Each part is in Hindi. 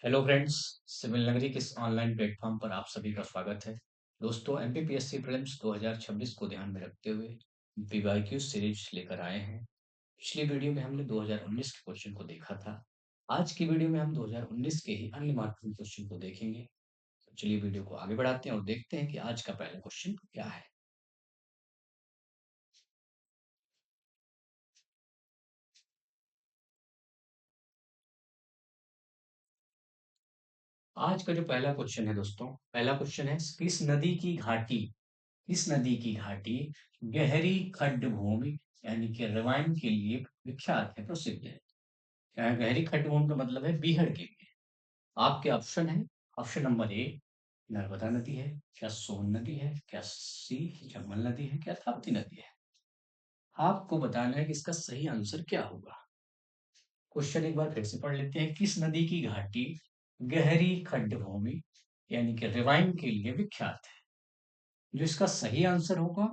हेलो फ्रेंड्स, सिविल नगरी के इस ऑनलाइन प्लेटफॉर्म पर आप सभी का स्वागत है। दोस्तों, एमपीपीएससी प्रीलिम्स 2026 को ध्यान में रखते हुए पीवाईक्यू सीरीज लेकर आए हैं। पिछली वीडियो में हमने 2019 के क्वेश्चन को देखा था। आज की वीडियो में हम 2019 के ही अन्य महत्वपूर्ण क्वेश्चन को देखेंगे। तो चलिए वीडियो को आगे बढ़ाते हैं और देखते हैं कि आज का पहला क्वेश्चन क्या है। आज का जो पहला क्वेश्चन है दोस्तों, पहला क्वेश्चन है किस नदी की घाटी गहरी खड्ड भूमि यानी कि रवाइन के लिए विख्यात है, प्रसिद्ध है। गहरी खड्ड भूमि का मतलब है बीहड़ के लिए। आपके ऑप्शन है। ऑप्शन नंबर ए नर्मदा नदी है, क्या सोन नदी है, क्या सी चंबल नदी है, क्या ताप्ती नदी है। आपको बताना है कि इसका सही आंसर क्या होगा। क्वेश्चन एक बार फिर से पढ़ लेते हैं। किस नदी की घाटी गहरी खड्ड भूमि यानी कि रिवाइन के लिए विख्यात है। जो इसका सही आंसर होगा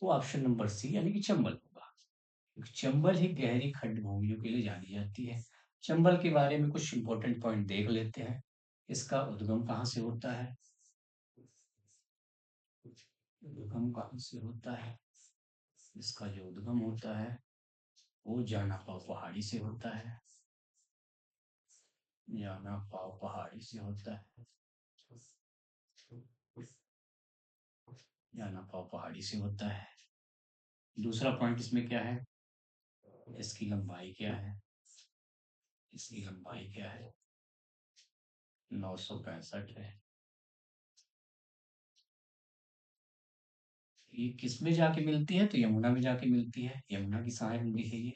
वो ऑप्शन नंबर सी यानी कि चंबल होगा, क्योंकि चंबल ही गहरी खड्ड भूमियों के लिए जानी जाती है। चंबल के बारे में कुछ इंपॉर्टेंट पॉइंट देख लेते हैं। इसका उद्गम कहाँ से होता है। उद्गम कहाँ से होता है। इसका जो उद्गम होता है वो जाना पाव पहाड़ी से होता है। जाना पाव पहाड़ी से होता है। जाना पाव पहाड़ी से होता है। दूसरा पॉइंट इसमें क्या है, इसकी लंबाई क्या है। इसकी लंबाई क्या है, 965 है। ये किस में जाके मिलती है, तो यमुना में जाके मिलती है। यमुना की सहायक नदी है ये।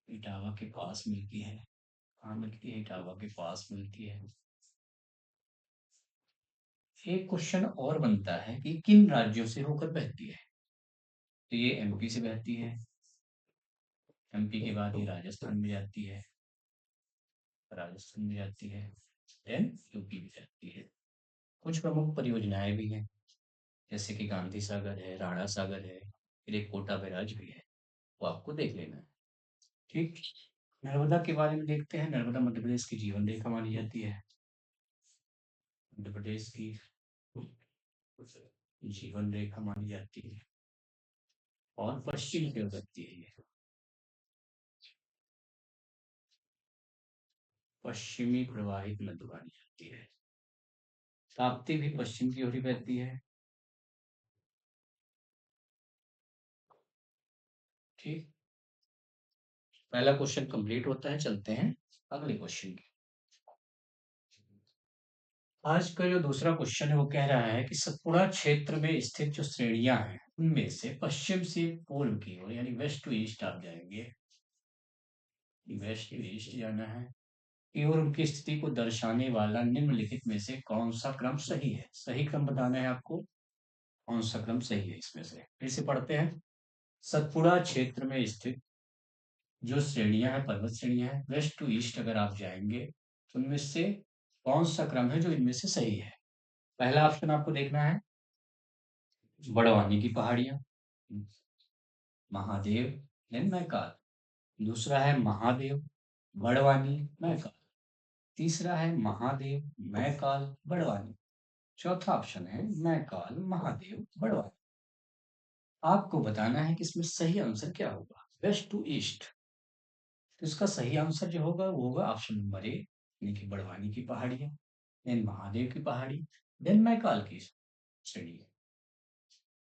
इटावा के पास मिलती है। कहाँ मिलती है, इटावा के पास मिलती है। एक क्वेश्चन और बनता है कि किन राज्यों से होकर बहती है। तो ये एमपी से बहती है। एमपी के बाद ये राजस्थान में जाती है। राजस्थान में जाती है। देन यूपी में जाती है। कुछ प्रमुख परियोजनाएं भी हैं, जैसे कि गांधी सागर है, राणा सागर है, फिर एक कोटा बैराज भी है। वो आपको देख लेना है। ठीक। नर्मदा के बारे में देखते हैं। नर्मदा मध्य प्रदेश की जीवन रेखा मानी जाती है। मध्य प्रदेश की जीवन रेखा मानी जाती है और पश्चिम की ओर बहती है ये। पश्चिमी प्रवाहित नदी मानी जाती है। ताप्ती भी पश्चिम की ओर ही बहती है। ठीक। पहला क्वेश्चन कंप्लीट होता है। चलते हैं अगले क्वेश्चन की। आज का जो दूसरा क्वेश्चन है वो कह रहा है कि सतपुड़ा क्षेत्र में स्थित जो श्रेणियां हैं उनमें से पश्चिम से पूर्व की ओर यानी वेस्ट टू ईस्ट आप जाएंगे। वेस्ट टू ईस्ट जाना है कि और उनकी स्थिति को दर्शाने वाला निम्नलिखित में से कौन सा क्रम सही है। सही क्रम बताना है आपको, कौन सा क्रम सही है इसमें से। फिर से पढ़ते हैं। सतपुड़ा क्षेत्र में स्थित जो श्रेणियां हैं, पर्वत श्रेणियां हैं, वेस्ट टू ईस्ट अगर आप जाएंगे तो उनमें से कौन सा क्रम है जो इनमें से सही है। पहला ऑप्शन आपको देखना है बड़वानी की पहाड़ियां, महादेव देन मैकाल। दूसरा है महादेव, बड़वानी, मैकाल। तीसरा है महादेव, मैकाल, बड़वानी। चौथा ऑप्शन है मैकाल, महादेव, बड़वानी। आपको बताना है कि इसमें सही आंसर क्या होगा। वेस्ट टू ईस्ट, तो इसका सही आंसर जो होगा वो होगा ऑप्शन नंबर ए यानी कि बड़वानी की पहाड़ियां, देन महादेव की पहाड़ी, देन मैकाल की श्रेणी।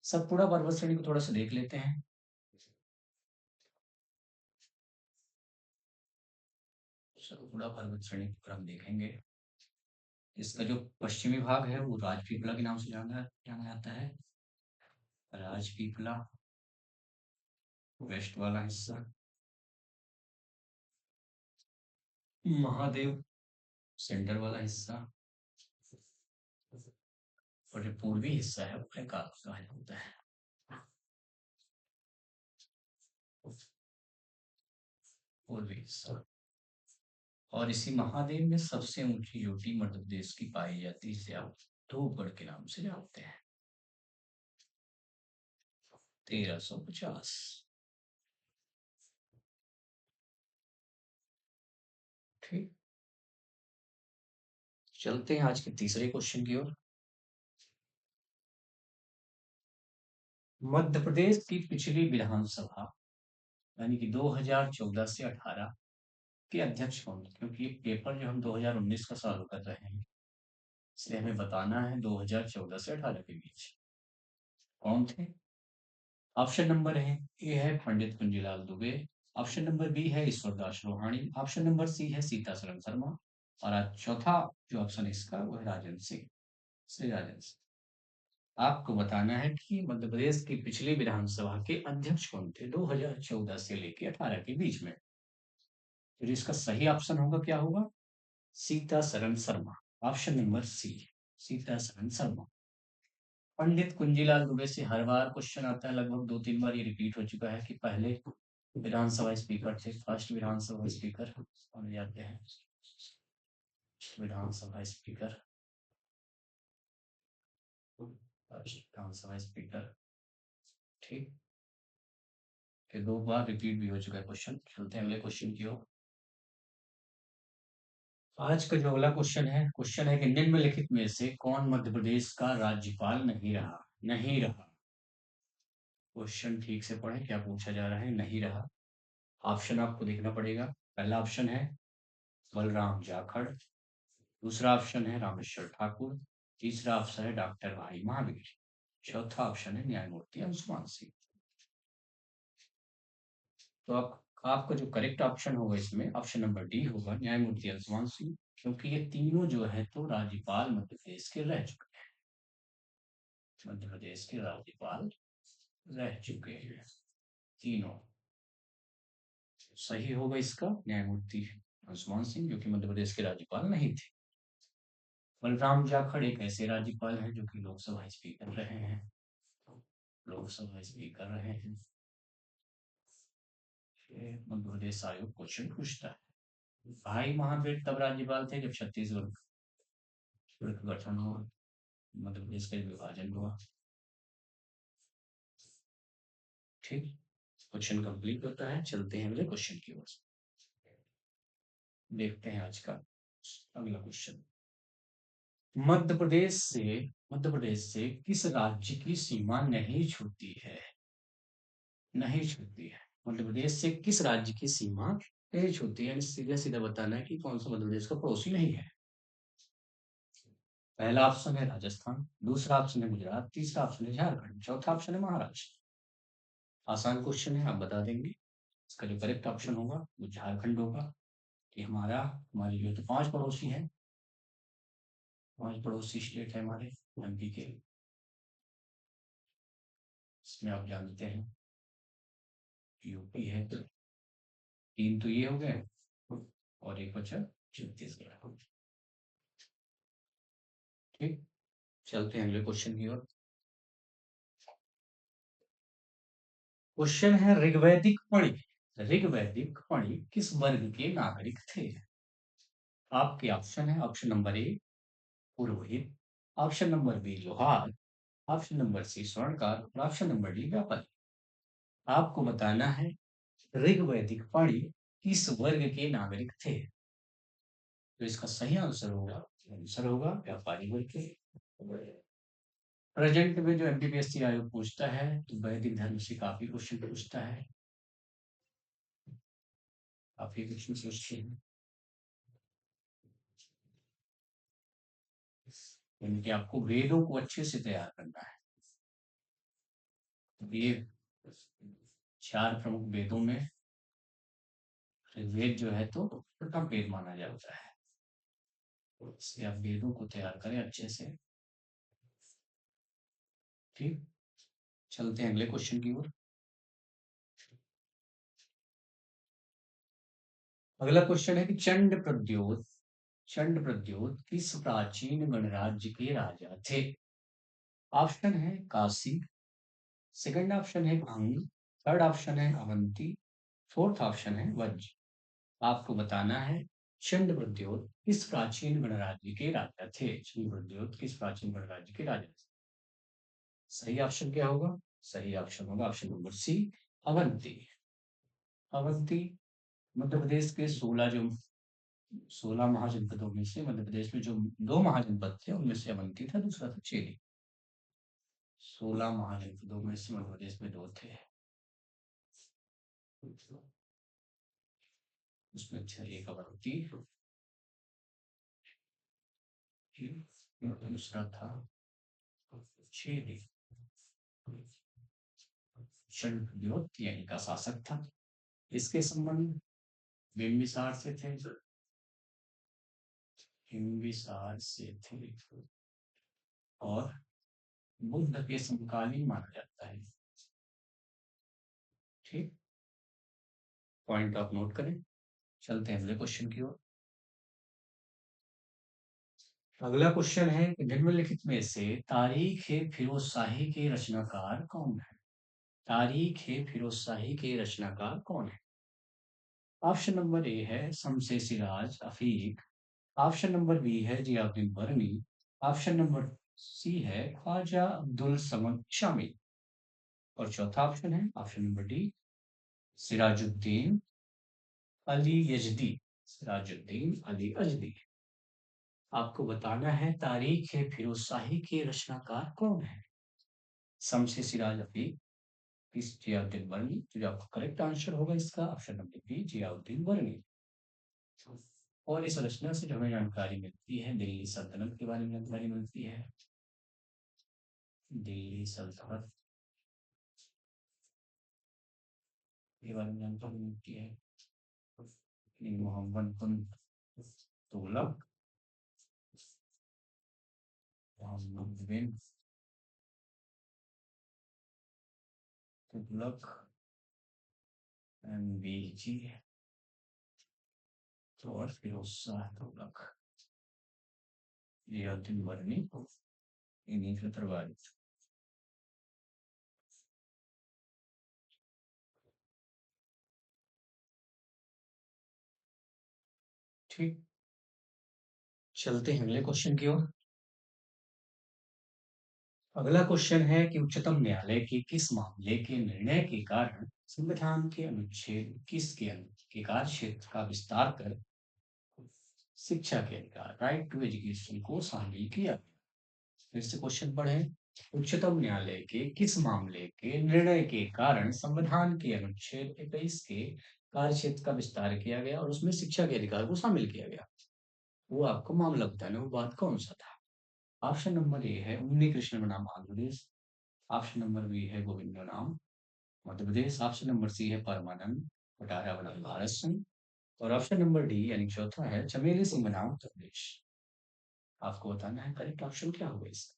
सतपुड़ा पर्वत श्रेणी को थोड़ा सा देख लेते हैं। सतपुड़ा पर्वत श्रेणी को हम देखेंगे। इसका जो पश्चिमी भाग है वो राजपीपला के नाम से जाना जाना जाता है। राजपीपला वेस्ट वाला हिस्सा, महादेव सेंटर वाला हिस्सा, और जो पूर्वी हिस्सा है वो मैकाल कहा जाता है। पूर्वी हिस्सा। और इसी महादेव में सबसे ऊंची चोटी मध्य प्रदेश की पाई जाती है, जिसे आप धूपगढ़ के नाम से जानते हैं। 1350। ठीक। चलते हैं आज के तीसरे क्वेश्चन की ओर। मध्य प्रदेश की पिछली विधानसभा यानी कि 2014 से 18 के अध्यक्ष कौन थे? क्योंकि ये पेपर जो हम 2019 का सॉल्व कर रहे हैं, इसलिए हमें बताना है 2014 से 18 के बीच कौन थे। ऑप्शन नंबर है ए है Pandit Kunjilal Dubey, option number B है Ishwardas Rohani, option number C है सीतासरन शर्मा, और आज चौथा जो ऑप्शन है इसका वो है राजेंद्र सिंह, श्री राजेंद्र सिंह। आपको बताना है कि मध्य प्रदेश की पिछली विधानसभा के अध्यक्ष कौन थे 2014 से लेकर 18 के बीच में। तो इसका सही ऑप्शन होगा क्या होगा? Sitasaran Sharma, option number C, Sitasaran Sharma. Pandit Kunjilal Dubey से हर बार क्वेश्चन आता है, लगभग 2-3 बार ये रिपीट हो चुका है कि पहले विधानसभा स्पीकर थे, फर्स्ट विधानसभा स्पीकर बन जाते हैं, विधानसभा स्पीकर, फर्स्ट विधानसभा स्पीकर। ठीक है, 2 बार रिपीट भी हो चुका है क्वेश्चन। चलते हैं अगले क्वेश्चन की ओर। आज का जो अगला क्वेश्चन है कि निम्नलिखित में से कौन मध्य प्रदेश का राज्यपाल नहीं रहा? नहीं रहा, क्वेश्चन ठीक से पढ़े, क्या पूछा जा रहा है? नहीं रहा। ऑप्शन आपको देखना पड़ेगा। पहला ऑप्शन है बलराम जाखड़, दूसरा ऑप्शन है रामेश्वर ठाकुर, तीसरा ऑप्शन है डॉक्टर भाई महावीर, चौथा ऑप्शन है न्यायमूर्ति अंशुमान सिंह। तो आपका जो करेक्ट ऑप्शन होगा इसमें ऑप्शन नंबर डी होगा, न्यायमूर्ति अंशुमान सिंह, क्योंकि ये तीनों जो है तो राज्यपाल मध्य प्रदेश के रह चुके हैं, मध्य प्रदेश के राज्यपाल रह चुके हैं तीनों। सही होगा इसका न्यायमूर्ति अंशुमान सिंह, जो कि मध्य प्रदेश के राज्यपाल नहीं थे। बलराम जाखड़ एक ऐसे राज्यपाल हैं जो कि लोकसभा स्पीकर रहे हैं, लोकसभा स्पीकर रहे हैं। मध्य प्रदेश आयोग क्वेश्चन पूछता है। भाई महावीर तब राज्यपाल थे जब छत्तीसगढ़ का गठन हुआ, मध्य प्रदेश का विभाजन हुआ। ठीक, क्वेश्चन कंप्लीट होता है। चलते हैं अगले क्वेश्चन की ओर, देखते हैं आज का अगला क्वेश्चन। मध्य प्रदेश से किस राज्य की सीमा नहीं छूती है? नहीं छूती है, मध्य प्रदेश से किस राज्य की सीमा नहीं छूती है, सीधा सीधा बताना है कि कौन सा मध्य प्रदेश का पड़ोसी नहीं है। पहला ऑप्शन है राजस्थान, दूसरा ऑप्शन है गुजरात, तीसरा ऑप्शन है झारखंड, चौथा ऑप्शन है महाराष्ट्र। आसान क्वेश्चन है, आप बता देंगे। इसका जो करेक्ट ऑप्शन होगा वो झारखंड होगा। कि हमारी जो तो 5 पड़ोसी हैं, 5 पड़ोसी स्टेट है हमारे एमपी के, इसमें आप जानते हैं यूपी है, 3 तो ये हो गए और एक बचा छत्तीसगढ़। ठीक, चलते हैं अगले क्वेश्चन की ओर। क्वेश्चन है ऋग्वैदिक पणि किस वर्ग के नागरिक थे? आपके ऑप्शन है, ऑप्शन नंबर ए पुरोहित, ऑप्शन नंबर बी लोहार, ऑप्शन नंबर सी स्वर्णकार और ऑप्शन नंबर डी व्यापारी। आपको बताना है ऋग्वैदिक पणि किस वर्ग के नागरिक थे। तो इसका सही आंसर होगा व्यापारी वर्ग के। प्रेजेंट में जो एमपीपीएससी आयोग पूछता है तो वैदिक धर्म से काफी क्वेश्चन पूछता है, काफी क्वेश्चन पूछते हैं, यानी आपको वेदों को अच्छे से तैयार करना है। ये 4 प्रमुख वेदों में ऋग्वेद जो है तो प्रथम वेद माना जाता है, इसलिए आप वेदों को तैयार करें अच्छे से। ठीक, चलते हैं अगले क्वेश्चन की ओर। अगला क्वेश्चन है कि चंड प्रद्योत किस प्राचीन गणराज्य के राजा थे? ऑप्शन है काशी, सेकंड ऑप्शन है अंग, थर्ड ऑप्शन है अवंती, फोर्थ ऑप्शन है वज्र। आपको बताना है चंड प्रद्योत किस प्राचीन गणराज्य के राजा थे? चंड प्रद्योत किस प्राचीन गणराज्य के राजा थे? सही ऑप्शन क्या होगा? सही ऑप्शन होगा option number C, Avanti. Avanti Madhya Pradesh के 16 जो 16 महाजनपदों में से मध्य प्रदेश में जो 2 महाजनपद थे उनमें से अवंती था, दूसरा था चेरी। 16 महाजनपदों में से मध्य प्रदेश में 2 थे, उसमें अच्छा एक अवंती, दूसरा था चेरी। शल्यद्योत यानी का शासक था। इसके संबंध बिंबिसार से थे, बिंबिसार से थे और बुद्ध के समकालीन माना जाता है। ठीक, पॉइंट आप नोट करें। चलते हैं अगले क्वेश्चन की ओर। अगला क्वेश्चन है कि निम्नलिखित में से तारीख ए फिरोज शाही के रचनाकार कौन है? तारीख ए फिरोज शाही के रचनाकार कौन है? ऑप्शन नंबर ए है Shamse Siraj Afif, option number B है जियाउद्दीन बरनी, ऑप्शन नंबर सी है ख्वाजा अब्दुल समद शामी, और चौथा ऑप्शन है option number D Sirajuddin Ali Yezdi. Sirajuddin Ali अजदी। आपको बताना है तारीख है फिरोज शाही के रचनाकार कौन है? शमसे सिराज अफीक, इस जियाउद्दीन बरनी। तो जो आपका करेक्ट आंसर होगा इसका ऑप्शन नंबर बी जियाउद्दीन बरनी। और इस रचना से जो हमें जानकारी मिलती है दिल्ली सल्तनत के बारे में जानकारी मिलती है। दिल्ली सल्तनत के बारे में जानकारी मिलती है। मोहम्मद बिन तुगलक, मोहम्मद बिन तुगलक MBG और फिरोज शाह तुगलक, जियाउद्दीन बरनी, इन्हीं के प्रभावित। ठीक, चलते हैं अगले क्वेश्चन की ओर। अगला क्वेश्चन है कि उच्चतम न्यायालय के किस मामले के निर्णय के कारण संविधान के अनुच्छेद 21 के कार्य क्षेत्र का विस्तार कर शिक्षा के अधिकार राइट टू एजुकेशन को शामिल किया? फिर से क्वेश्चन पढ़े। उच्चतम न्यायालय के किस मामले के निर्णय के कारण संविधान के अनुच्छेद 21 के कार्य क्षेत्र का विस्तार किया गया और उसमें शिक्षा के अधिकार को शामिल किया गया? वो आपको मामला बताना, वो बात कौन सा था? ऑप्शन नंबर ए है उन्नी कृष्ण बनाम Andhra Pradesh, option number B है गोविंद नाम Madhya Pradesh, option number C है परमानंद कटारा बनाम भारत सिंह, और ऑप्शन नंबर डी यानी चौथा है चमेली सिंह बनाम उत्तर प्रदेश। आपको बताना है करेक्ट ऑप्शन क्या होगा इसका।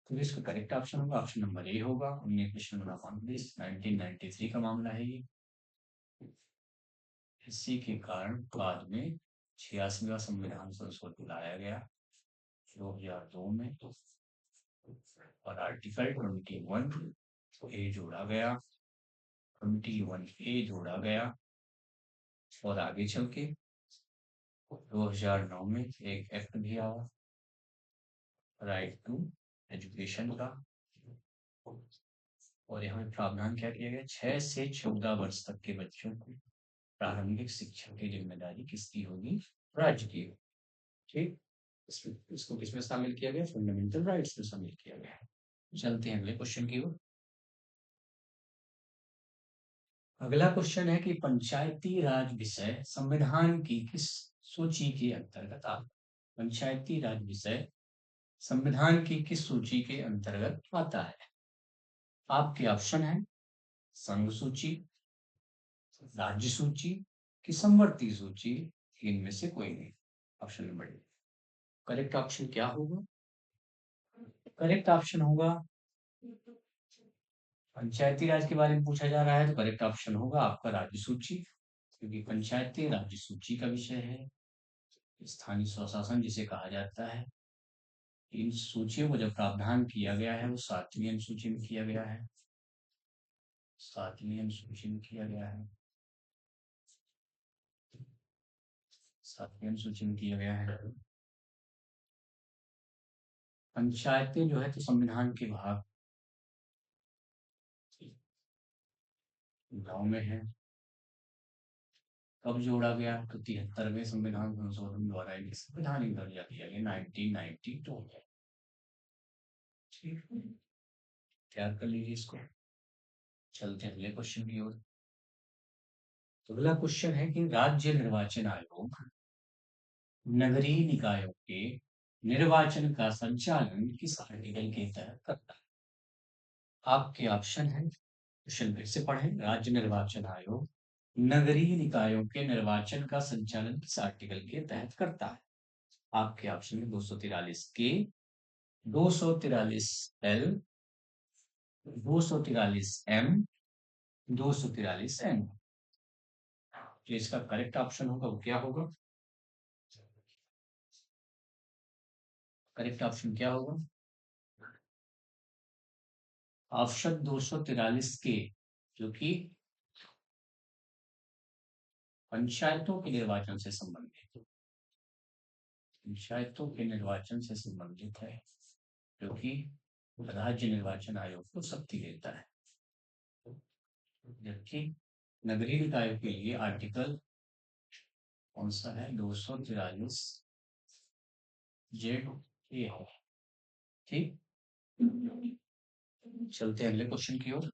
तो इसका करेक्ट ऑप्शन होगा ऑप्शन नंबर ए होगा उन्नी कृष्ण बनाम आंध्र प्रदेश। 1993 का मामला है ये। इसी के कारण बाद में 86वां संविधान संशोधन लाया गया 2002 में, और आर्टिकल 21 ए जोड़ा गया, 21 ए जोड़ा गया, और आगे चल के 2009 में एक एक्ट भी आया राइट टू एजुकेशन का, और यहाँ प्रावधान क्या किया गया 6 से 14 वर्ष तक के बच्चों को प्रारंभिक शिक्षा की जिम्मेदारी किसकी होगी? राज्य की। ठीक, इसको किसमें शामिल किया गया? फंडामेंटल राइट्स में शामिल किया गया है। चलते हैं अगले क्वेश्चन की ओर। अगला क्वेश्चन है कि पंचायती राज विषय संविधान की किस सूची के अंतर्गत आता है? पंचायती राज विषय संविधान की किस सूची के अंतर्गत आता है? आपके ऑप्शन है संघ सूची, राज्य सूची की समवर्ती सूची, इनमें से कोई नहीं। Option number D. Correct option क्या होगा? करेक्ट ऑप्शन होगा, पंचायती राज के बारे में पूछा जा रहा है तो करेक्ट ऑप्शन होगा आपका राज्य सूची, क्योंकि पंचायती राज्य सूची का विषय है। स्थानीय स्वशासन जिसे कहा जाता है, इन सूचियों को जब प्रावधान किया गया है वो 7वीं अनुसूची में किया गया है, 7वीं अनुसूची में किया गया है, 7वीं अनुसूची में किया गया है। पंचायतें जो है तो संविधान के भाग गांव में है, कब जोड़ा गया? तो 73वें संविधान संशोधन द्वारा इन्हें संवैधानिक दर्जा दिया गया 1992 में। ठीक है, तैयार कर लीजिए इसको। चलते हैं अगले क्वेश्चन की ओर। अगला क्वेश्चन है कि राज्य निर्वाचन आयोग नगरीय निकायों के निर्वाचन का संचालन किस आर्टिकल के तहत करता है? आपके ऑप्शन है, क्वेश्चन फिर से पढ़ें। राज्य निर्वाचन आयोग नगरीय निकायों के निर्वाचन का संचालन किस आर्टिकल के तहत करता है? आपके ऑप्शन है 243 के, 243 एल, 243 एम, 243 एन। जो इसका करेक्ट ऑप्शन होगा वो क्या होगा? करेक्ट ऑप्शन क्या होगा? ऑप्शन 243 के, जो कि पंचायतों के निर्वाचन से संबंधित, पंचायतों के निर्वाचन से संबंधित है, जो कि राज्य निर्वाचन आयोग को शक्ति देता है। जबकि नगरीय निकायों के लिए आर्टिकल कौन सा है? 243 जेड ए है। ठीक, चलते हैं अगले क्वेश्चन की ओर।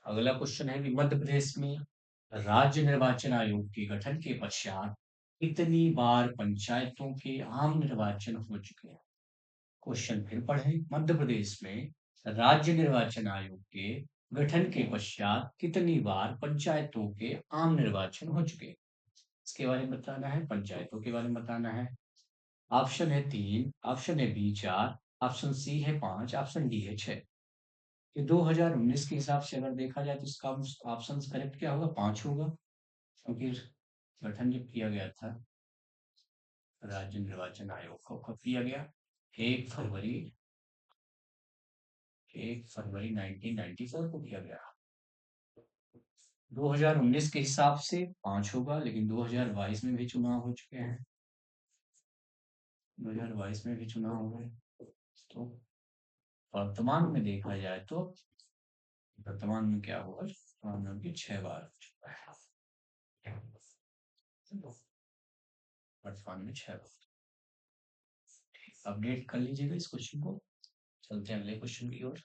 अगला क्वेश्चन है कि मध्य प्रदेश में राज्य निर्वाचन आयोग के गठन के पश्चात कितनी बार पंचायतों के आम निर्वाचन हो चुके हैं? क्वेश्चन फिर पढ़ें। मध्य प्रदेश में राज्य निर्वाचन आयोग के गठन के पश्चात कितनी बार पंचायतों के आम निर्वाचन हो चुके हैं? इसके बारे में बताना है, पंचायतों के बारे में बताना है। ऑप्शन है 3, ऑप्शन है बी 4, ऑप्शन सी है 5, ऑप्शन डी है 6। ये 2019 के हिसाब से अगर देखा जाए तो इसका ऑप्शन करेक्ट क्या होगा? 5 होगा, क्योंकि गठन जब किया गया था राज्य निर्वाचन आयोग को, कब किया गया? 1 फरवरी 1994 को किया गया। 2019 के हिसाब से 5 होगा, लेकिन 2022 में भी चुनाव हो चुके हैं, 2022 में भी चुनाव हो गए। तो वर्तमान में देखा जाए तो वर्तमान में क्या हुआ? वर्तमान में उनकी 6 बार हो चुका है, वर्तमान में 6 बार। अपडेट कर लीजिएगा इस क्वेश्चन को। चलते हैं अगले क्वेश्चन की ओर।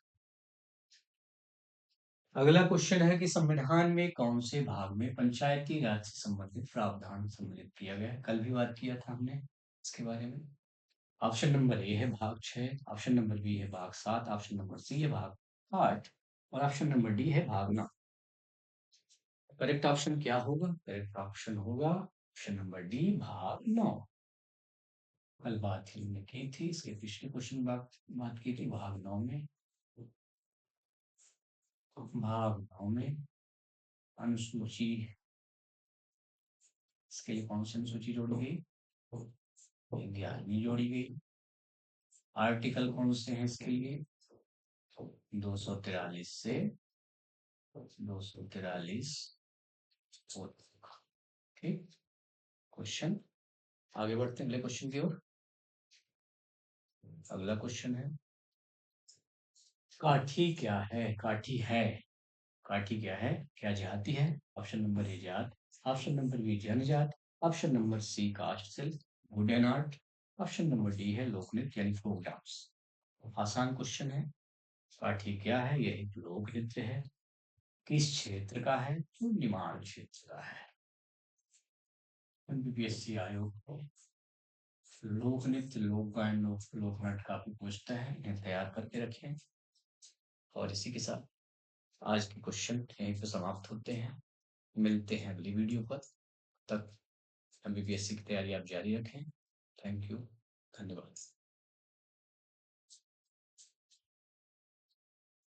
अगला क्वेश्चन है कि संविधान में कौन से भाग में पंचायती राज से संबंधित प्रावधान सम्मिलित किया गया है? कल भी बात किया था हमने इसके बारे में। ऑप्शन नंबर ए है भाग 6, ऑप्शन नंबर बी है भाग 7, ऑप्शन नंबर सी है भाग 8 और ऑप्शन नंबर डी है भाग 9। करेक्ट ऑप्शन क्या होगा? करेक्ट ऑप्शन होगा ऑप्शन नंबर डी, भाग 9। कल बात ही हमने की थी, इसके पिछले क्वेश्चन बात की थी भाग 9 में। भाग 9 में अनुसूची, इसके लिए कौन सी अनुसूची जोड़ी गई? 11वीं जोड़ी गई। आर्टिकल कौन से हैं इसके लिए? 243 से 243। ठीक, क्वेश्चन आगे बढ़ते हैं अगले क्वेश्चन की ओर। अगला क्वेश्चन है काठी क्या है? काठी है, काठी क्या है? क्या जाति है? ऑप्शन नंबर ए जात, ऑप्शन नंबर बी जनजात, option number C cast silk wooden art, option number D है लोक नृत्य यानी फोक डांस। आसान क्वेश्चन है। काठी क्या है? यह एक लोक नृत्य है। किस क्षेत्र का है? तो निमाड़ क्षेत्र का है। यूपीएससी आयोग को लोक नृत्य, लोक गायन, लोक नाट्य काफी पूछता है, इन्हें तैयार करके रखें। और इसी के साथ आज के क्वेश्चन यहीं पर समाप्त होते हैं। मिलते हैं अगली वीडियो पर, तब एमबीबीएससी की तैयारी आप जारी रखें। थैंक यू, धन्यवाद।